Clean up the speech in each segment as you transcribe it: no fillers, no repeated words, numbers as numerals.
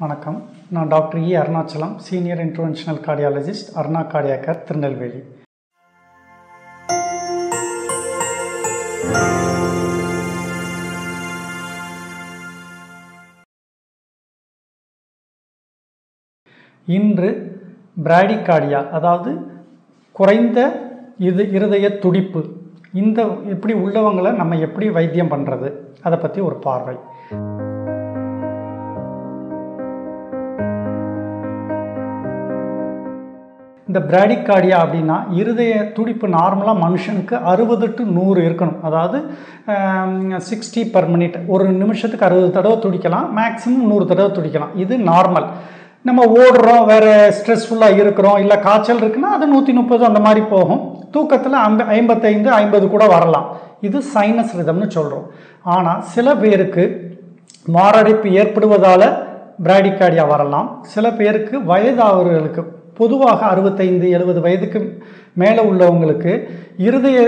வணக்கம். நான் டாக்டர் இ Arunachalam, senior interventional cardiologist, Aruna cardiac care, Tirunelveli. இன்று பிராடிகார்டியா, அதாவது குறைந்த இருதய துடிப்பு, இப்படி உள்ளவங்களை நம்ம எப்படி வைத்தியம் பண்ணுறது, அதை பற்றி ஒரு பார்வை. இந்த பிராடிகார்டியா அப்படின்னா இருதய துடிப்பு நார்மலாக மனுஷனுக்கு 60 to 100 இருக்கணும். அதாவது 60 per minute, ஒரு நிமிஷத்துக்கு 60 தடவை துடிக்கலாம், மேக்ஸிமம் 100 தடவை துடிக்கலாம். இது நார்மல். நம்ம ஓடுறோம், வேறு ஸ்ட்ரெஸ்ஃபுல்லாக இருக்கிறோம், இல்லை காய்ச்சல் இருக்குன்னா அது 130 அந்த மாதிரி போகும். தூக்கத்தில் 55, 50 கூட வரலாம். இது சைனஸ் ரிதம்னு சொல்கிறோம். ஆனால் சில பேருக்கு மாரடைப்பு ஏற்படுவதால் பிராடிகார்டியா வரலாம். சில பேருக்கு வயதானவர்களுக்கு, பொதுவாக 65, 70 வயதுக்கு மேலே உள்ளவங்களுக்கு இருதய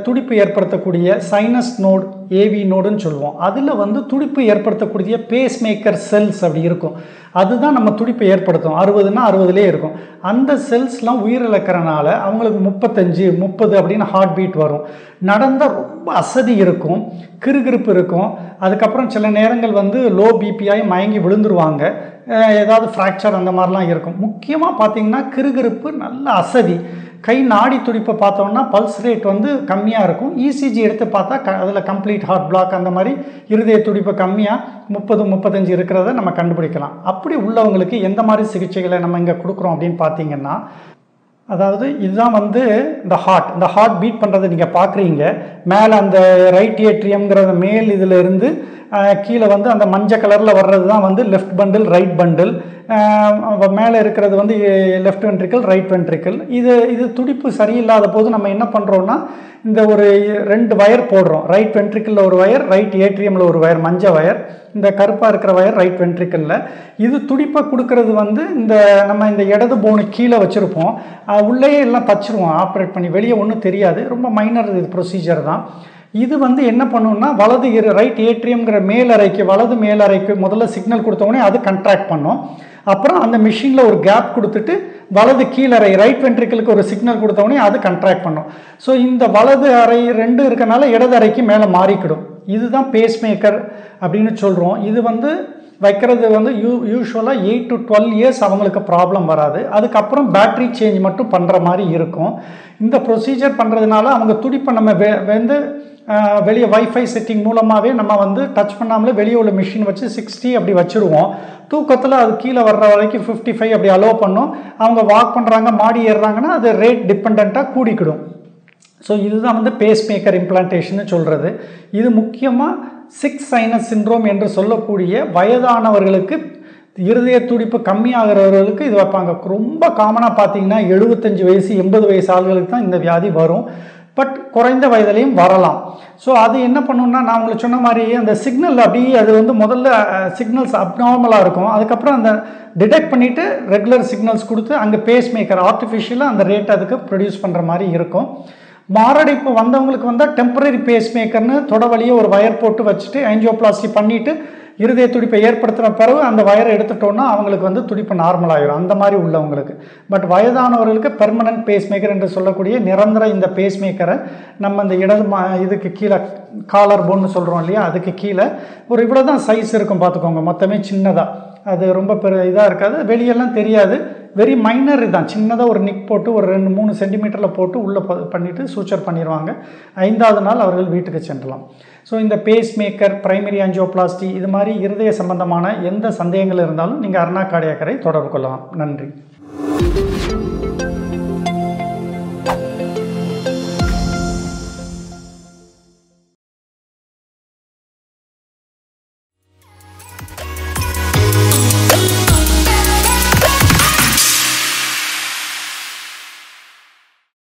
துடிப்பு ஏற்படுத்தக்கூடிய சைனஸ் நோட், ஏவி நோடுன்னு சொல்லுவோம். அதில் துடிப்பு ஏற்படுத்தக்கூடிய பேஸ் மேக்கர் செல்ஸ் அப்படி இருக்கும். அதுதான் நம்ம துடிப்பை ஏற்படுத்தும். 60னா 60லே இருக்கும். அந்த செல்ஸ்லாம் உயிரிழக்கிறனால அவங்களுக்கு 35, 30 அப்படின்னு ஹார்ட் பீட் வரும். நடந்தால் ரொம்ப அசதி இருக்கும், கிறுகிறுப்பு இருக்கும். அதுக்கப்புறம் சில நேரங்கள் லோ பிபிஆய் மயங்கி விழுந்துருவாங்க. ஏதாவது ஃப்ராக்சர் அந்த மாதிரிலாம் இருக்கும். முக்கியமாக பார்த்திங்கன்னா கிறுகிறுப்பு, நல்ல அசதி. கை நாடி துடிப்பை பார்த்தோம்னா பல்ஸ் ரேட் கம்மியாக இருக்கும். இசிஜி எடுத்து பார்த்தா அதில் கம்ப்ளீட் ஹார்ட் பிளாக், அந்த மாதிரி இருதய துடிப்பு கம்மியாக 30, 35 இருக்கிறத நம்ம கண்டுபிடிக்கலாம். அப்படி உள்ளவங்களுக்கு எந்த மாதிரி சிகிச்சைகளை நம்ம இங்கே கொடுக்குறோம் அப்படின்னு பார்த்தீங்கன்னா, அதாவது இதுதான் இந்த ஹார்ட் பீட் பண்ணுறதை நீங்கள் பார்க்குறீங்க. மேலே அந்த ரைட் ஏட்ரியம்ங்கிறத மேல் இதில் இருந்து கீழே அந்த மஞ்சள் கலரில் வர்றது தான் லெஃப்ட் பண்டில், ரைட் பண்டில். மேலே இருக்கிறது லெஃப்ட் வென்ட்ரிக்கல், ரைட் வென்ட்ரிக்கல். இது துடிப்பு சரியில்லாத போது நம்ம என்ன பண்ணுறோன்னா, இந்த ஒரு 2 வயர் போடுறோம். ரைட் வென்ட்ரிக்கலில் ஒரு வயர், ரைட் ஏட்ரியமில் ஒரு வயர், மஞ்சள் வயர். இந்த கருப்பாக இருக்கிற வயர் ரைட் வென்ட்ரிக்கலில். இது துடிப்பை கொடுக்கறது நம்ம இந்த இடது போனு கீழே வச்சுருப்போம். உள்ளே எல்லாம் தச்சிருவோம் ஆப்ரேட் பண்ணி, வெளியே ஒன்றும் தெரியாது. ரொம்ப மைனர் இது ப்ரொசீஜர் தான். இது என்ன பண்ணுன்னா, வலது ரைட் ஏட்ரியம்ங்கிற மேலறைக்கு, வலது மேலறைக்கு முதல்ல சிக்னல் கொடுத்தோடனே அது கண்ட்ராக்ட் பண்ணோம். அப்புறம் அந்த மிஷினில் ஒரு கேப் கொடுத்துட்டு வலது கீழறை, ரைட் வென்ட்ரிக்கலுக்கு ஒரு சிக்னல் கொடுத்தோடனே அது கண்ட்ராக்ட் பண்ணோம். ஸோ இந்த வலது அறை 2 இருக்கனால இடது அறைக்கு மேலே மாறிக்கிடும். இதுதான் பேஸ் மேக்கர் அப்படின்னு சொல்கிறோம். இது வைக்கிறது யூஸ்வலாக 8 to 12 years அவங்களுக்கு ப்ராப்ளம் வராது. அதுக்கப்புறம் பேட்ரி சேஞ்ச் மட்டும் பண்ணுற மாதிரி இருக்கும். இந்த ப்ரொசீஜர் பண்ணுறதுனால அவங்க துடிப்பை நம்ம வெளியே வைஃபை செட்டிங் மூலமாகவே நம்ம டச் பண்ணாமலே வெளியே உள்ள மிஷின் வச்சு 60 அப்படி வச்சுருவோம். தூக்கத்தில் அது கீழே வர்ற வரைக்கும் 55 அப்படி அலோவ் பண்ணோம். அவங்க வாக் பண்ணுறாங்க, மாடி ஏறுறாங்கன்னா அது ரேட் டிபெண்ட்டாக கூடிக்கிடும். ஸோ இதுதான் பேஸ் மேக்கர் இம்ப்ளான்டேஷன் சொல்கிறது. இது முக்கியமாக 6 சைனஸ் சிண்ட்ரோம் என்று சொல்லக்கூடிய வயதானவர்களுக்கு, இருதய துடிப்பு கம்மியாகிறவர்களுக்கு இது வைப்பாங்க. ரொம்ப காமனாக பார்த்தீங்கன்னா 75 வயசு 80 வயசு ஆளுகளுக்கு தான் இந்த வியாதி வரும். பட் குறைந்த வயதிலையும் வரலாம். ஸோ அது என்ன பண்ணுன்னா, நான் உங்களுக்கு சொன்ன மாதிரி அந்த சிக்னல் அப்படியே அது முதல்ல சிக்னல்ஸ் அப்நார்மலாக இருக்கும். அதுக்கப்புறம் அந்த டிடெக்ட் பண்ணிவிட்டு ரெகுலர் சிக்னல்ஸ் கொடுத்து அங்கே பேஸ் மேக்கர் ஆர்டிஃபிஷியலாக அந்த ரேட் அதுக்கு ப்ரொடியூஸ் பண்ணுற மாதிரி இருக்கும். மாரடைப்பு வந்தவங்களுக்கு டெம்பரரி பேஸ் மேக்கர்னு தொடவழியே ஒரு வயர் போட்டு வச்சுட்டு ஆஞ்சியோபிளாஸ்டி பண்ணிவிட்டு இருதய துடிப்பை ஏற்படுத்தின பிறகு அந்த வயரை எடுத்துட்டோன்னா அவங்களுக்கு துடிப்பு நார்மலாகிடும், அந்த மாதிரி உள்ளவங்களுக்கு. பட் வயதானவர்களுக்கு பெர்மனன்ட் பேஸ் மேக்கர் என்று சொல்லக்கூடிய நிரந்தர இந்த பேஸ் மேக்கரை நம்ம இந்த இடது இதுக்கு கீழே, காலர் போன்னு சொல்கிறோம் இல்லையா, அதுக்கு கீழே ஒரு இவ்வளோ தான் சைஸ் இருக்கும் பார்த்துக்கோங்க. மொத்தமே சின்னதாக, அது ரொம்ப இதாக இருக்காது, வெளியெல்லாம் தெரியாது. வெரி மைனர் இதுதான். சின்னதாக ஒரு நிக் போட்டு ஒரு 2-3 சென்டிமீட்டரில் போட்டு உள்ளே பண்ணிவிட்டு சூச்சர் பண்ணிடுவாங்க. 5வது நாள் அவர்கள் வீட்டுக்கு சென்றலாம். ஸோ இந்த பேஸ் மேக்கர், பிரைமரி ஆஞ்சியோபிளாஸ்டி, இது மாதிரி இருதய சம்பந்தமான எந்த சந்தேகங்கள் இருந்தாலும் நீங்கள் அருணா கார்டியாக் கேரை தொடர்பு கொள்ளலாம். நன்றி.